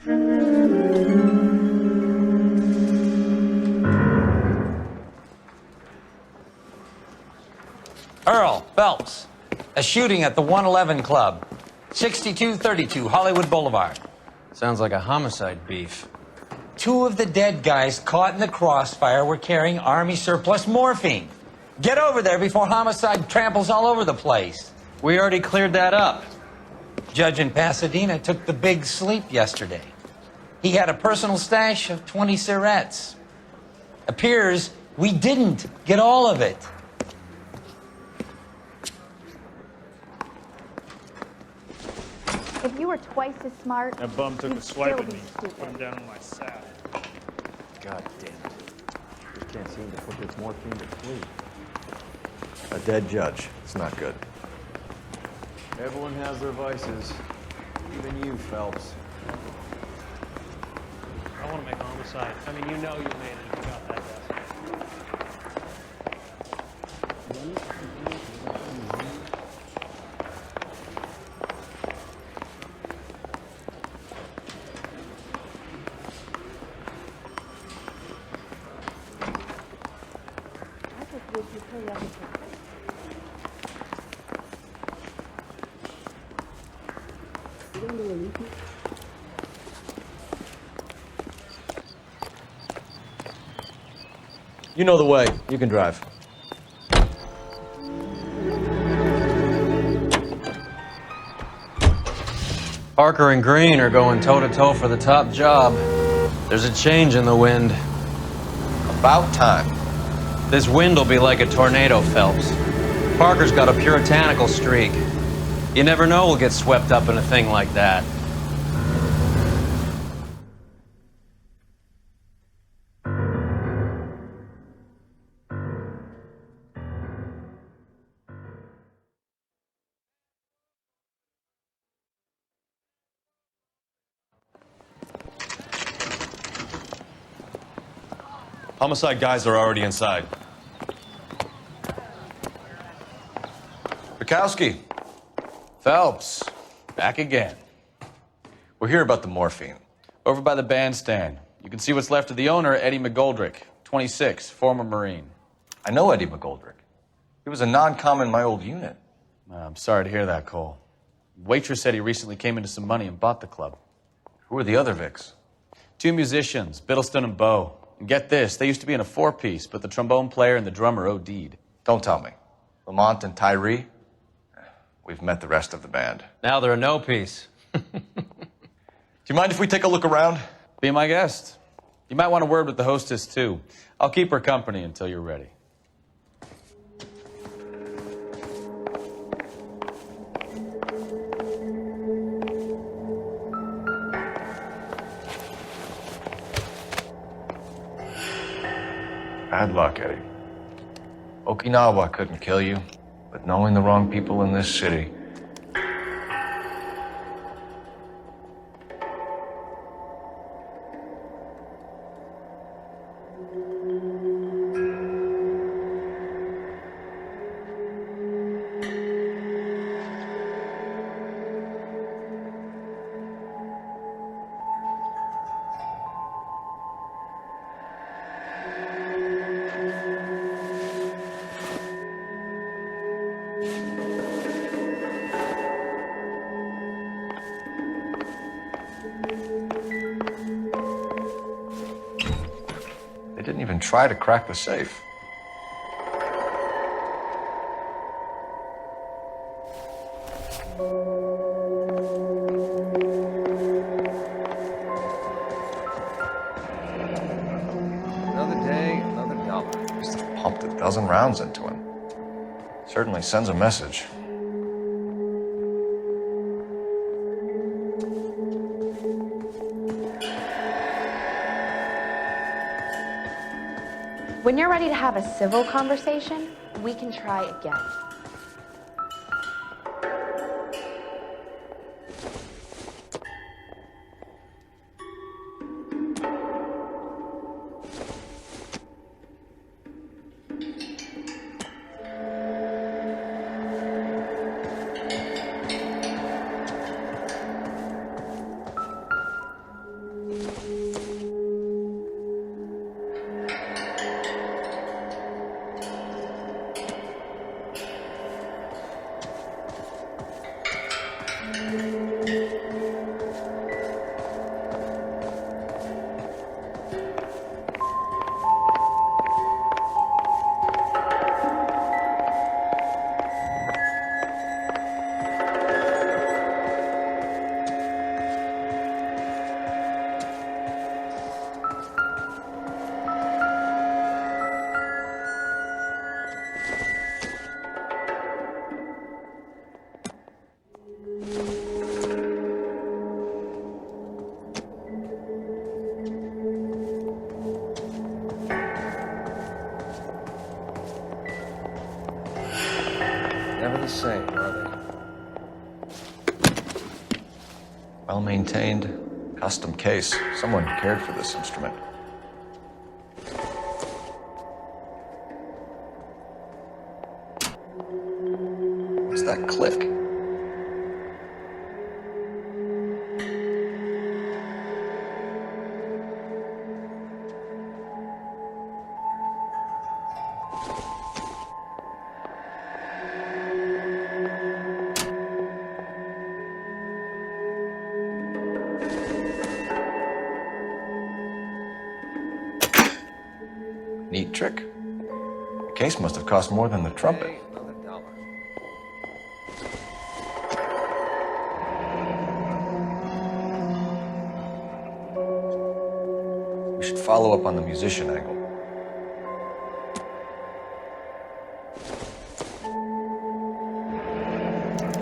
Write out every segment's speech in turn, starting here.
Earl Phelps, a shooting at the 111 Club, 6232 Hollywood Boulevard. Sounds like a homicide beef. Two of the dead guys caught in the crossfire were carrying Army surplus morphine. Get over there before homicide tramples all over the place. We already cleared that up. Judge in Pasadena took the big sleep yesterday. He had a personal stash of 20 cigarettes. Appears we didn't get all of it. If you were twice as smart, That bum took you'd a swipe still at be me. stupid. Put him down on my saddle. God damn it. Just can't seem to put this morphine to sleep. A dead judge. It's not good. Everyone has their vices. Even you, Phelps. I want to make homicide. I mean, you know you made it if you got that desk. I just wish you'd hurry up and take it. You know the way. You can drive. Parker and Green are going toe-to-toe for the top job. There's a change in the wind. About time. This wind will be like a tornado, Phelps. Parker's got a puritanical streak. You never know we'll get swept up in a thing like that. Homicide guys are already inside. Bukowski. Phelps, back again. We're here about the morphine. Over by the bandstand. You can see what's left of the owner, Eddie McGoldrick, 26, former Marine. I know Eddie McGoldrick. He was a non-com in my old unit. I'm sorry to hear that, Cole. Waitress said he recently came into some money and bought the club. Who are the other Vics? Two musicians, Biddleston and Bowe. And get this, they used to be in a four-piece, but the trombone player and the drummer OD'd. Don't tell me. Lamont and Tyree? We've met the rest of the band. Now they're a no-piece. Do you mind if we take a look around? Be my guest. You might want a word with the hostess, too. I'll keep her company until you're ready. Bad luck, Eddie. Okinawa couldn't kill you, but knowing the wrong people in this city. They didn't even try to crack the safe. Another day, another dollar. Must have pumped a dozen rounds into him. Certainly sends a message. When you're ready to have a civil conversation, we can try again. the same, are they? Well-maintained, custom case. Someone cared for this instrument. What's that click? Neat trick. The case must have cost more than the trumpet. We should follow up on the musician angle.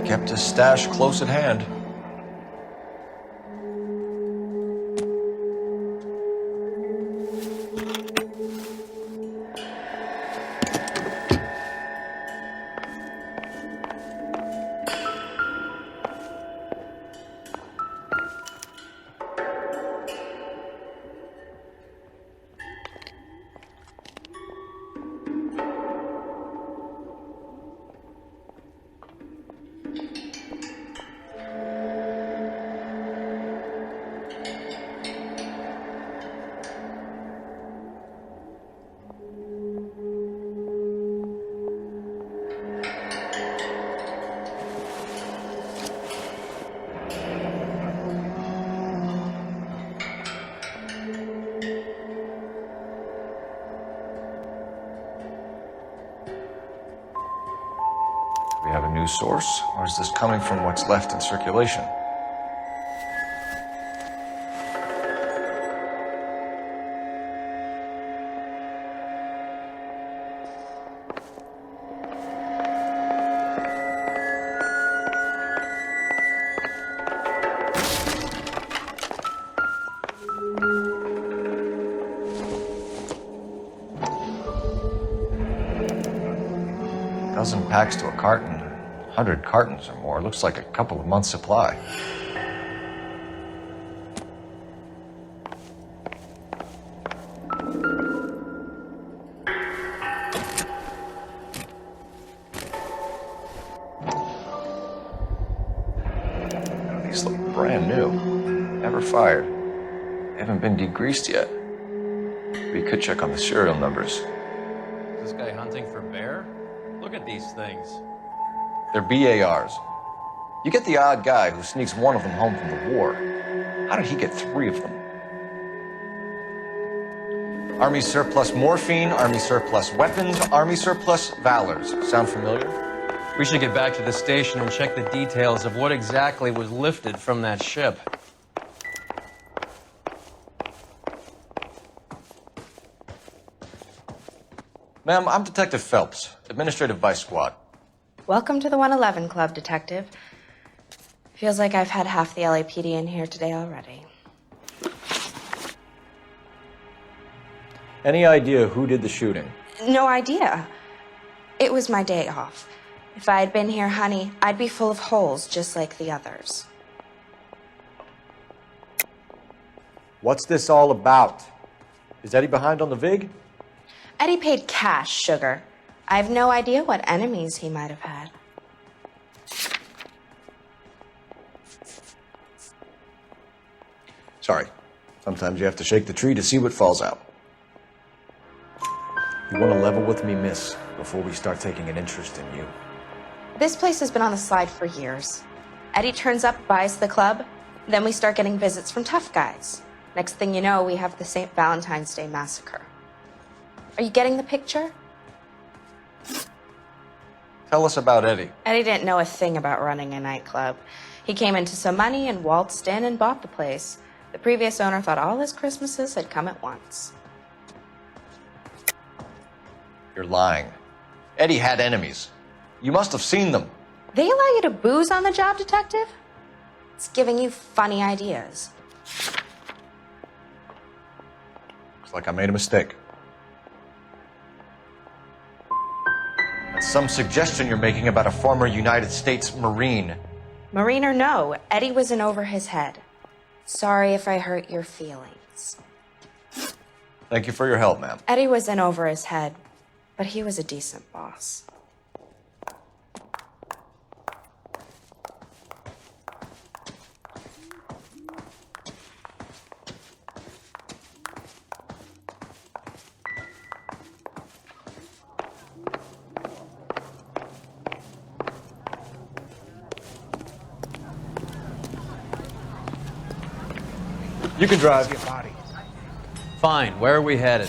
He kept his stash close at hand. We have a new source, or is this coming from what's left in circulation? Dozen packs to a carton, 100 cartons or more. Looks like a couple of months' supply. These look brand new. Never fired. They haven't been degreased yet. We could check on the serial numbers. Is this guy hunting for bear? Look at these things. They're BARs. You get the odd guy who sneaks one of them home from the war. How did he get 3 of them? Army surplus morphine, Army surplus weapons, Army surplus valors. Sound familiar? We should get back to the station and check the details of what exactly was lifted from that ship. Ma'am, I'm Detective Phelps, Administrative Vice Squad. Welcome to the 111 Club, Detective. Feels like I've had half the LAPD in here today already. Any idea who did the shooting? No idea. It was my day off. If I had been here, honey, I'd be full of holes just like the others. What's this all about? Is Eddie behind on the VIG? Eddie paid cash, sugar. I have no idea what enemies he might have had. Sorry. Sometimes you have to shake the tree to see what falls out. You want to level with me, miss, before we start taking an interest in you. This place has been on the slide for years. Eddie turns up, buys the club, then we start getting visits from tough guys. Next thing you know, we have the St. Valentine's Day massacre. Are you getting the picture? Tell us about Eddie. Eddie didn't know a thing about running a nightclub. He came into some money and waltzed in and bought the place. The previous owner thought all his Christmases had come at once. You're lying. Eddie had enemies. You must have seen them. They allow you to booze on the job, Detective? It's giving you funny ideas. Looks like I made a mistake. Let's some suggestion you're making about a former United States Marine. Marine or no, Eddie was in over his head. Sorry if I hurt your feelings. Thank you for your help, ma'am. Eddie was in over his head, but he was a decent boss. You can drive. Fine, where are we headed?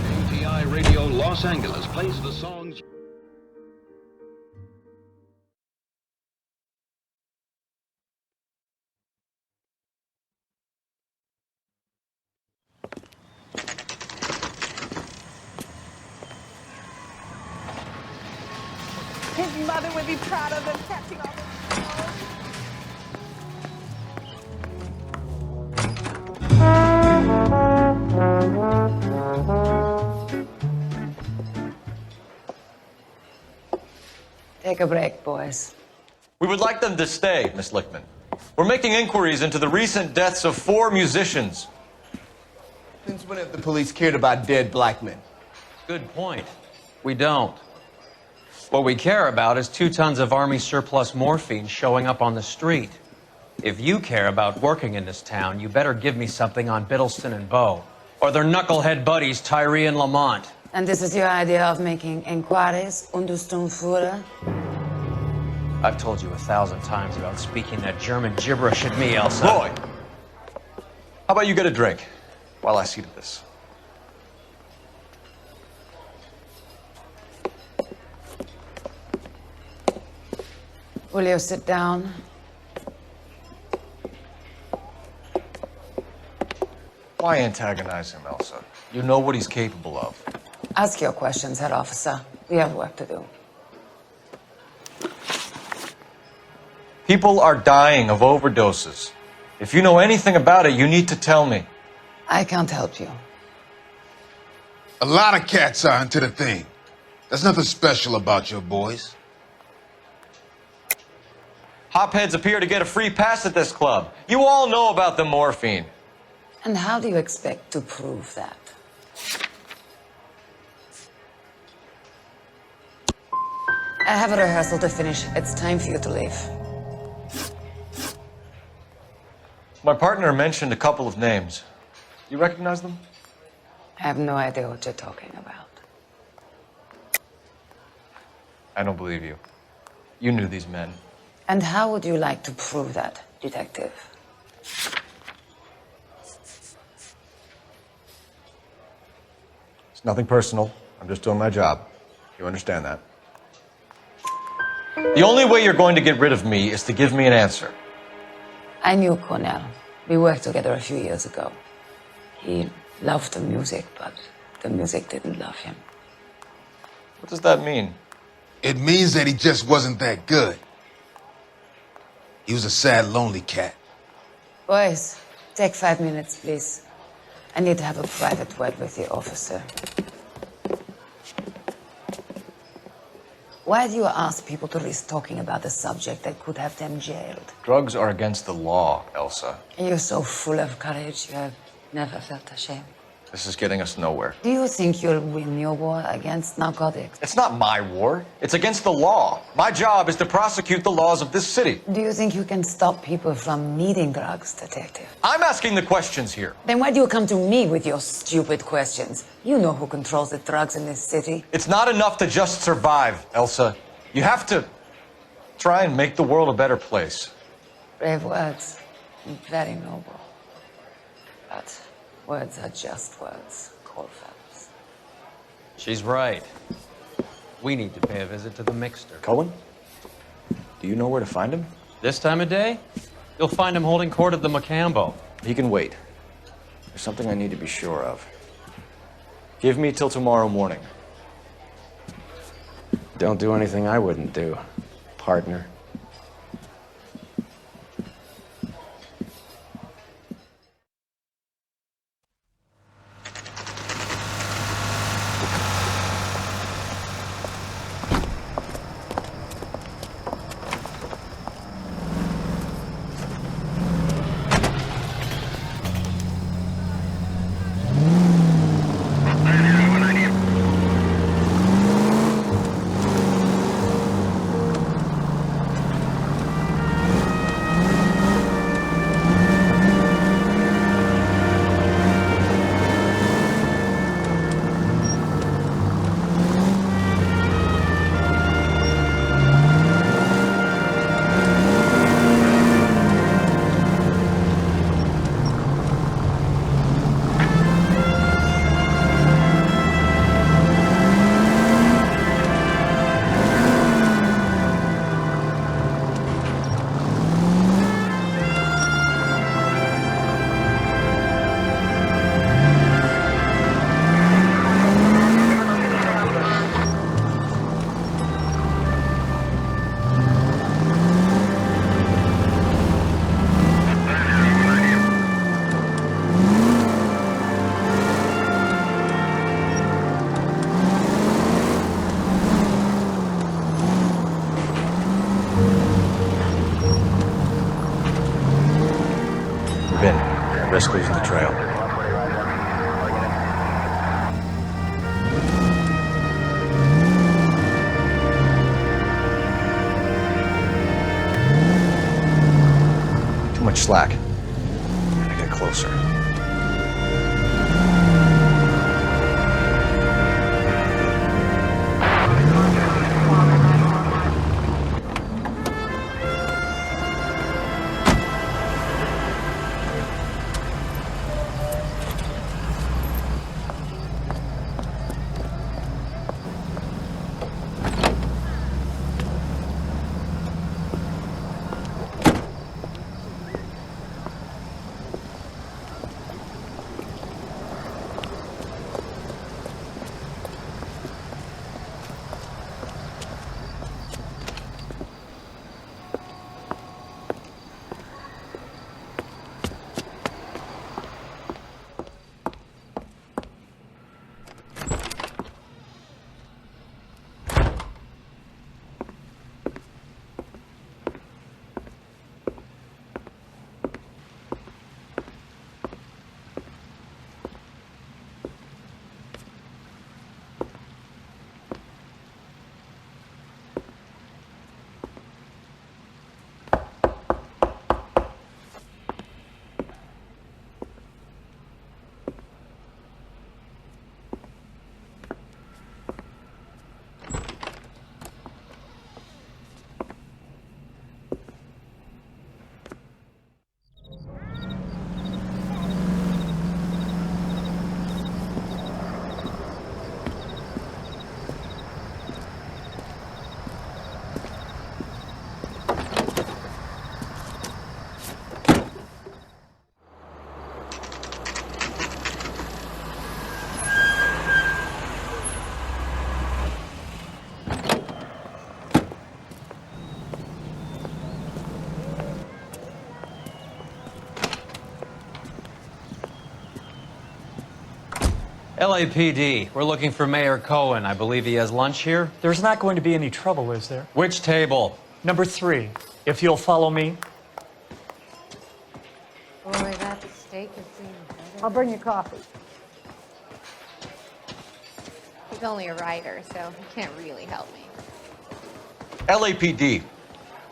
ATI Radio Los Angeles plays the songs. His mother would be proud of him catching all those. Take a break, boys. We would like them to stay, Miss Lichtman. We're making inquiries into the recent deaths of 4 musicians. Since when have the police cared about dead black men? Good point. We don't. What we care about is 2 tons of Army surplus morphine showing up on the street. If you care about working in this town, you better give me something on Biddleston and Bow, or their knucklehead buddies Tyree and Lamont. And this is your idea of making inquiries, Untersturmführer? I've told you 1,000 times about speaking that German gibberish at me, Elsa. Roy, how about you get a drink while I see to this? Will you sit down? Why antagonize him, Elsa? You know what he's capable of. Ask your questions, head officer. We have work to do. People are dying of overdoses. If you know anything about it, you need to tell me. I can't help you. A lot of cats are into the thing. There's nothing special about your boys. Hopheads appear to get a free pass at this club. You all know about the morphine. And how do you expect to prove that? I have a rehearsal to finish. It's time for you to leave. My partner mentioned a couple of names. You recognize them? I have no idea what you're talking about. I don't believe you. You knew these men. And how would you like to prove that, detective? It's nothing personal. I'm just doing my job. You understand that? The only way you're going to get rid of me is to give me an answer. I knew Cornell. We worked together a few years ago. He loved the music, but the music didn't love him. What does that mean? It means that he just wasn't that good. He was a sad, lonely cat. Boys, take 5 minutes, please. I need to have a private word with the officer. Why do you ask people to risk talking about a subject that could have them jailed? Drugs are against the law, Elsa. And you're so full of courage, you have never felt ashamed. This is getting us nowhere. Do you think you'll win your war against narcotics? It's not my war. It's against the law. My job is to prosecute the laws of this city. Do you think you can stop people from needing drugs, detective? I'm asking the questions here. Then why do you come to me with your stupid questions? You know who controls the drugs in this city. It's not enough to just survive, Elsa. You have to try and make the world a better place. Brave words. Very noble. But words are just words, Coldfellows. She's right. We need to pay a visit to the mixer. Cohen? Do you know where to find him? This time of day, you'll find him holding court at the Macambo. He can wait. There's something I need to be sure of. Give me till tomorrow morning. Don't do anything I wouldn't do, partner. Risk losing the trail. Too much slack. Gotta get closer. LAPD, we're looking for Mayor Cohen. I believe he has lunch here. There's not going to be any trouble, is there? Which table? Number 3, if you'll follow me. Boy, that steak is seeming better. I'll bring you coffee. He's only a writer, so he can't really help me. LAPD.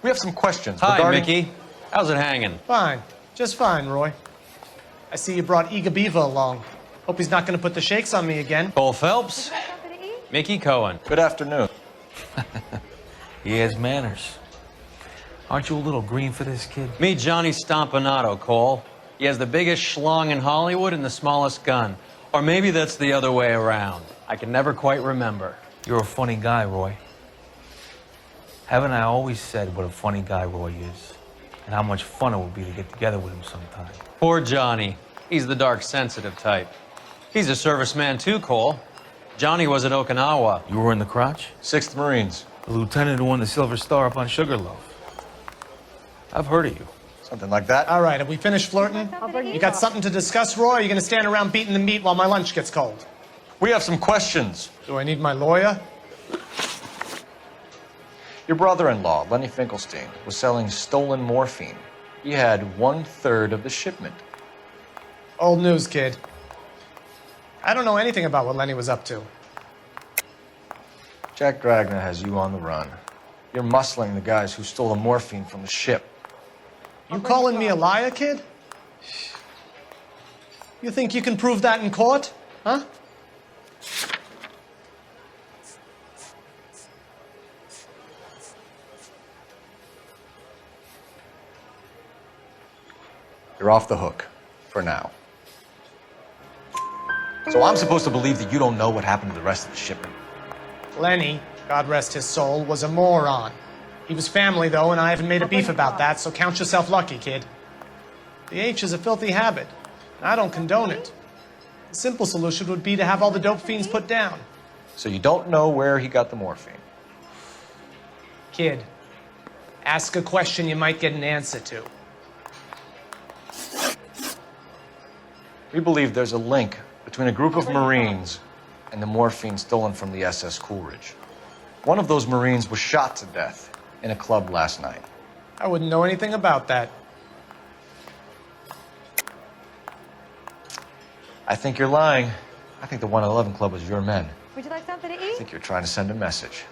We have some questions Hi, regarding... Mickey. How's it hanging? Fine. Just fine, Roy. I see you brought Iga Beaver along. Hope he's not going to put the shakes on me again. Cole Phelps. Mickey Cohen. Good afternoon. He has manners. Aren't you a little green for this kid? Meet Johnny Stompanato, Cole. He has the biggest schlong in Hollywood and the smallest gun. Or maybe that's the other way around. I can never quite remember. You're a funny guy, Roy. Haven't I always said what a funny guy Roy is? And how much fun it would be to get together with him sometime. Poor Johnny. He's the dark, sensitive type. He's a serviceman too, Cole. Johnny was at Okinawa. You were in the crotch? 6th Marines. The lieutenant who won the Silver Star up on Sugarloaf. I've heard of you. Something like that. All right, have we finished flirting? You got something to discuss, Roy? Or are you going to stand around beating the meat while my lunch gets cold? We have some questions. Do I need my lawyer? Your brother-in-law, Lenny Finkelstein, was selling stolen morphine. He had 1/3 of the shipment. Old news, kid. I don't know anything about what Lenny was up to. Jack Dragna has you on the run. You're muscling the guys who stole the morphine from the ship. You calling me a liar, kid? You think you can prove that in court? Huh? You're off the hook. For now. So I'm supposed to believe that you don't know what happened to the rest of the shipment? Lenny, God rest his soul, was a moron. He was family, though, and I haven't made a beef about that, so count yourself lucky, kid. The H is a filthy habit, and I don't condone it. The simple solution would be to have all the dope fiends put down. So you don't know where he got the morphine? Kid, ask a question you might get an answer to. We believe there's a link between a group of Marines and the morphine stolen from the SS Coolidge. One of those Marines was shot to death in a club last night. I wouldn't know anything about that. I think you're lying. I think the 111 Club was your men. Would you like something to I eat? think you're trying to send a message.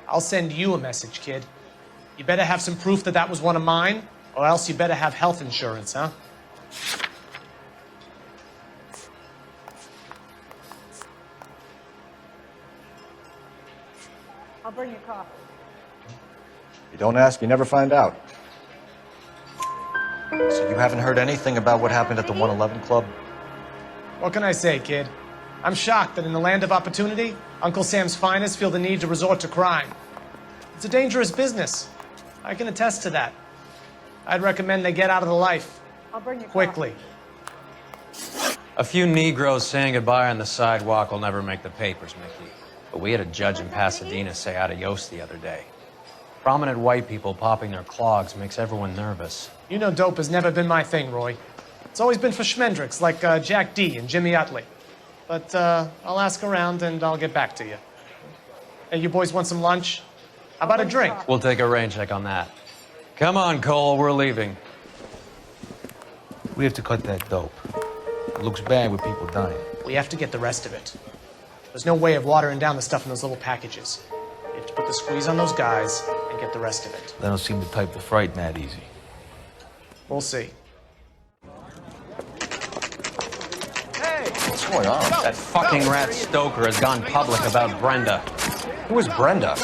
I'll send you a message, kid. You better have some proof that that was one of mine, or else you better have health insurance, huh? I'll bring you coffee. You don't ask, you never find out. So you haven't heard anything about what happened at the 111 Club? What can I say, kid? I'm shocked that in the land of opportunity, Uncle Sam's finest feel the need to resort to crime. It's a dangerous business. I can attest to that. I'd recommend they get out of the life. I'll bring you quickly. A few Negroes saying goodbye on the sidewalk will never make the papers, Mickey. But we had a judge in Pasadena say adios the other day. Prominent white people popping their clogs makes everyone nervous. You know dope has never been my thing, Roy. It's always been for schmendricks like Jack D. and Jimmy Utley. But I'll ask around and I'll get back to you. Hey, you boys want some lunch? How about a drink? We'll take a rain check on that. Come on, Cole, we're leaving. We have to cut that dope. It looks bad with people dying. We have to get the rest of it. There's no way of watering down the stuff in those little packages. You have to put the squeeze on those guys and get the rest of it. They don't seem the type to frighten that easy. We'll see. What's going on? That fucking rat Stoker has gone public about Brenda. Who is Brenda?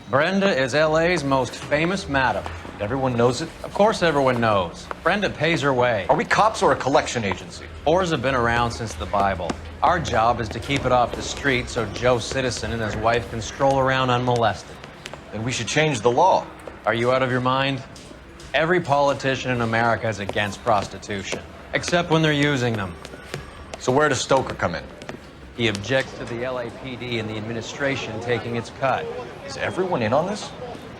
Brenda is LA's most famous madam. Everyone knows it? Of course everyone knows. Brenda pays her way. Are we cops or a collection agency? Whores have been around since the Bible. Our job is to keep it off the street so Joe Citizen and his wife can stroll around unmolested. Then we should change the law. Are you out of your mind? Every politician in America is against prostitution, except when they're using them. So where does Stoker come in? He objects to the LAPD and the administration taking its cut. Is everyone in on this?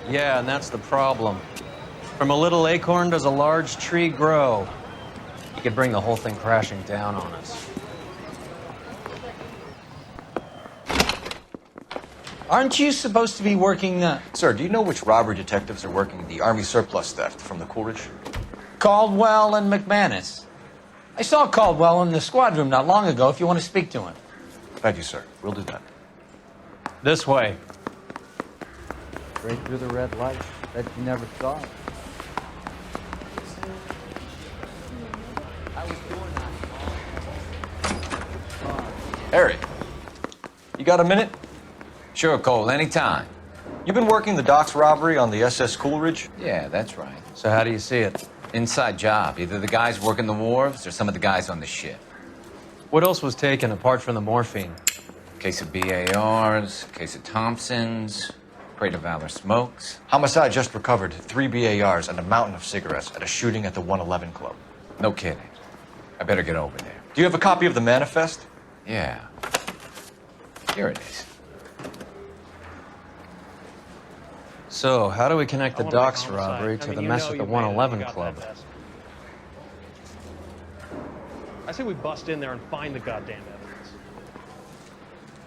Yeah, and that's the problem. From a little acorn does a large tree grow. He could bring the whole thing crashing down on us. Aren't you supposed to be working Sir, do you know which robbery detectives are working the Army surplus theft from the Coolidge? Caldwell and McManus? I saw Caldwell in the squad room not long ago if you want to speak to him. Thank you, sir. We'll do that. This way. Right through the red light that you never saw. Harry, you got a minute? Sure, Cole, anytime. You've been working the docks robbery on the SS Coolidge? Yeah, that's right. So how do you see it? Inside job. Either the guys working the wharves or some of the guys on the ship. What else was taken apart from the morphine? Case of BARs, case of Thompsons, crate of Valor smokes. Homicide just recovered 3 BARs and a mountain of cigarettes at a shooting at the 111 Club. No kidding. I better get over there. Do you have a copy of the manifest? Yeah. Here it is. So, how do we connect the docks robbery to the mess at the 111 Club? I say we bust in there and find the goddamn evidence.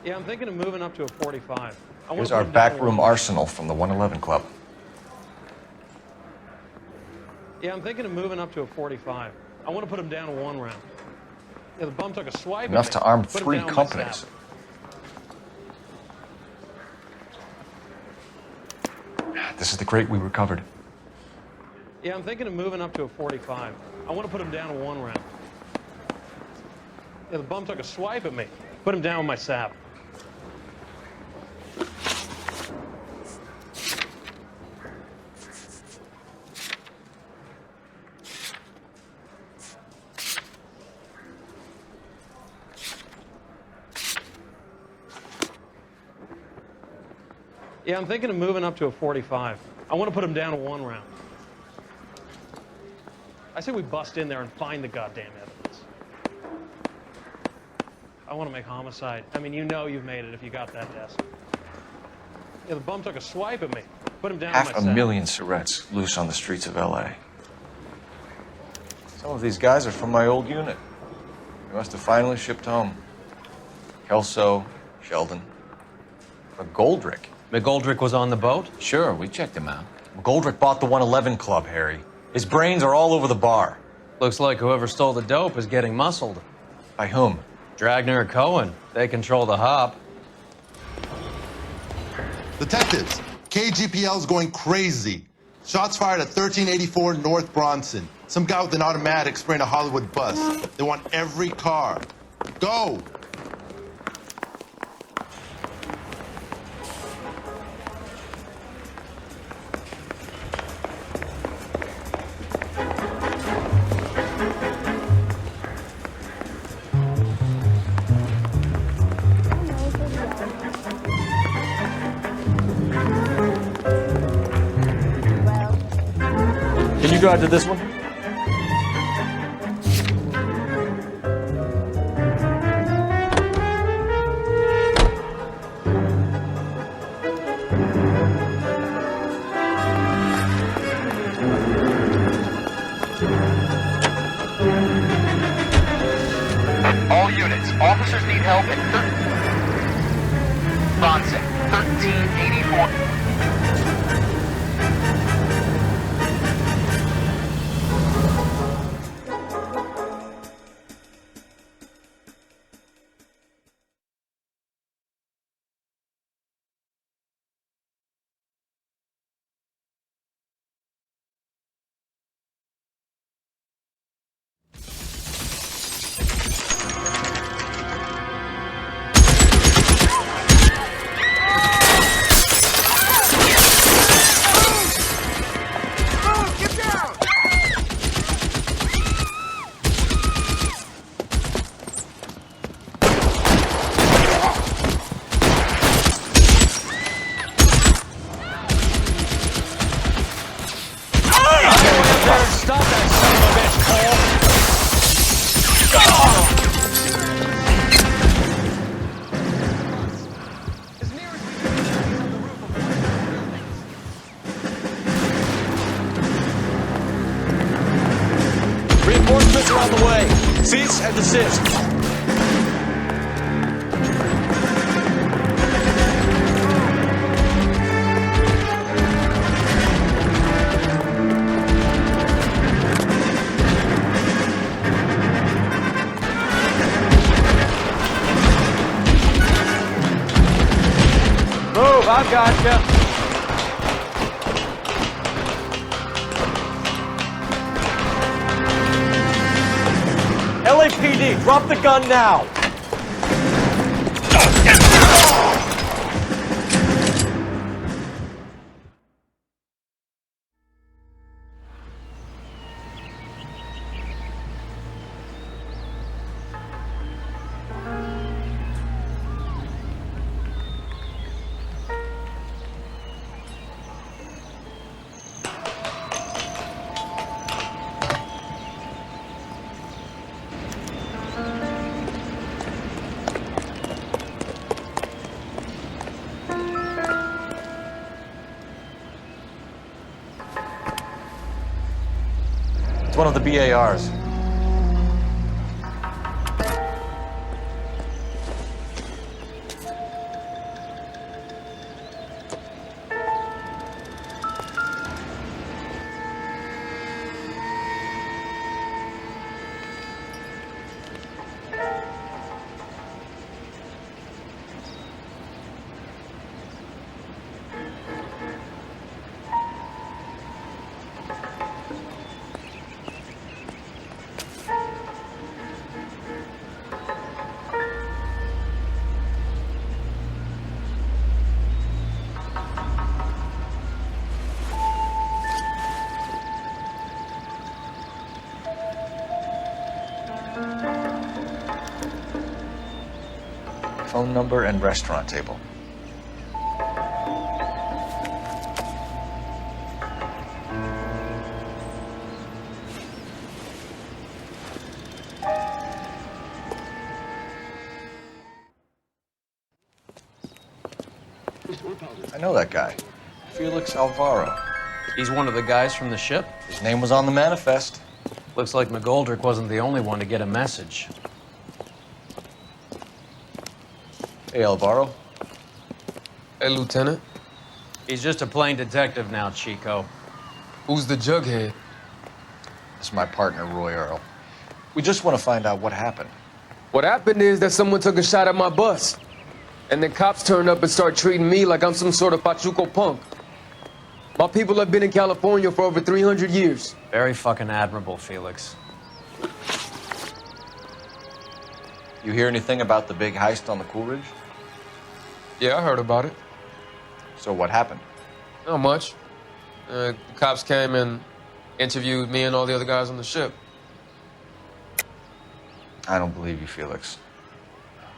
Yeah, I'm thinking of moving up to a 45. Here's our backroom arsenal from the 111 Club. Yeah, I'm thinking of moving up to a 45. I want to put him down to 1 round. Yeah, the bum took a swipe. Enough to arm Put him 3 down with my companies. sap. This is the crate we recovered. Yeah, I'm thinking of moving up to a 45. I want to put him down to 1 round. Yeah, the bum took a swipe at me. Put him down with my sap. Yeah, I'm thinking of moving up to a 45. I want to put him down to 1 round. I say we bust in there and find the goddamn evidence. I want to make homicide. I mean, you know you've made it if you got that desk. Yeah, the bum took a swipe at me. Put him down with my sap. 500,000 cigarettes loose on the streets of LA. Some of these guys are from my old unit. They must have finally shipped home. Kelso, Sheldon, McGoldrick. McGoldrick was on the boat? Sure, we checked him out. McGoldrick bought the 111 Club, Harry. His brains are all over the bar. Looks like whoever stole the dope is getting muscled. By whom? Dragner or Cohen. They control the hop. Detectives, KGPL's going crazy. Shots fired at 1384 North Bronson. Some guy with an automatic spraying a Hollywood bus. They want every car. Go! Can you drive to this one? All units, officers need help at Bronson, 1384. Stop that son of a bitch, Cole! Reinforcements are on the way. Cease and desist. Move, I've got you. LAPD, drop the gun now! It's one of the BARs. Phone number and restaurant table. I know that guy. Felix Alvaro. He's one of the guys from the ship? His name was on the manifest. Looks like McGoldrick wasn't the only one to get a message. Hey, Alvaro. Hey, Lieutenant. He's just a plain detective now, Chico. Who's the jughead? This is my partner, Roy Earl. We just want to find out what happened. What happened is that someone took a shot at my bus. And then cops turned up and started treating me like I'm some sort of Pachuco punk. My people have been in California for over 300 years. Very fucking admirable, Felix. You hear anything about the big heist on the Coolidge? Yeah, I heard about it. So what happened? Not much. The cops came and interviewed me and all the other guys on the ship. I don't believe you, Felix.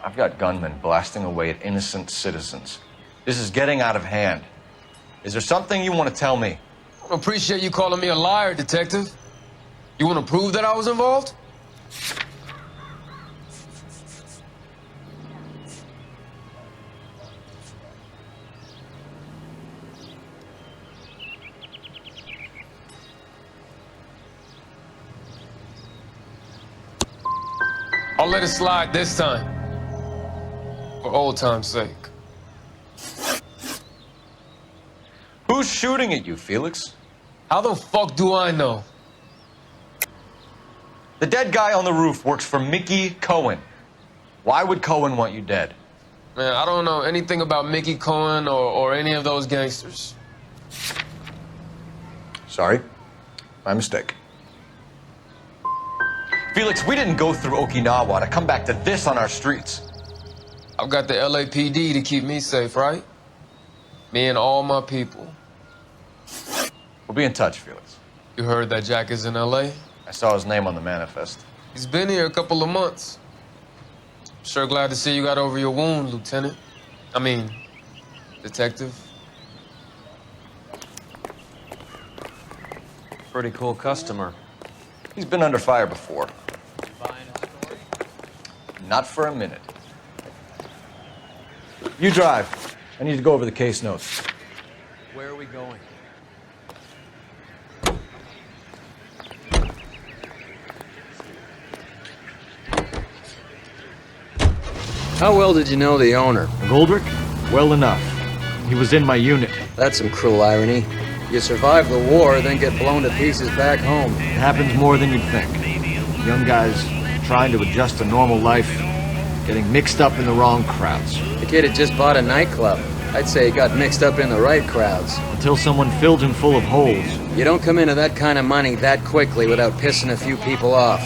I've got gunmen blasting away at innocent citizens. This is getting out of hand. Is there something you want to tell me? I don't appreciate you calling me a liar, detective. You want to prove that I was involved? I'll let it slide this time. For old time's sake. Who's shooting at you, Felix? How the fuck do I know? The dead guy on the roof works for Mickey Cohen. Why would Cohen want you dead? Man, I don't know anything about Mickey Cohen or any of those gangsters. Sorry. My mistake. Felix, we didn't go through Okinawa to come back to this on our streets. I've got the LAPD to keep me safe, right? Me and all my people. We'll be in touch, Felix. You heard that Jack is in LA? I saw his name on the manifest. He's been here a couple of months. Sure glad to see you got over your wound, Lieutenant. I mean, Detective. Pretty cool customer. He's been under fire before. Not for a minute. You drive. I need to go over the case notes. Where are we going? How well did you know the owner? Goldrick? Well enough. He was in my unit. That's some cruel irony. You survive the war, then get blown to pieces back home. It happens more than you'd think. Young guys trying to adjust to normal life, getting mixed up in the wrong crowds. The kid had just bought a nightclub. I'd say he got mixed up in the right crowds. Until someone filled him full of holes. You don't come into that kind of money that quickly without pissing a few people off.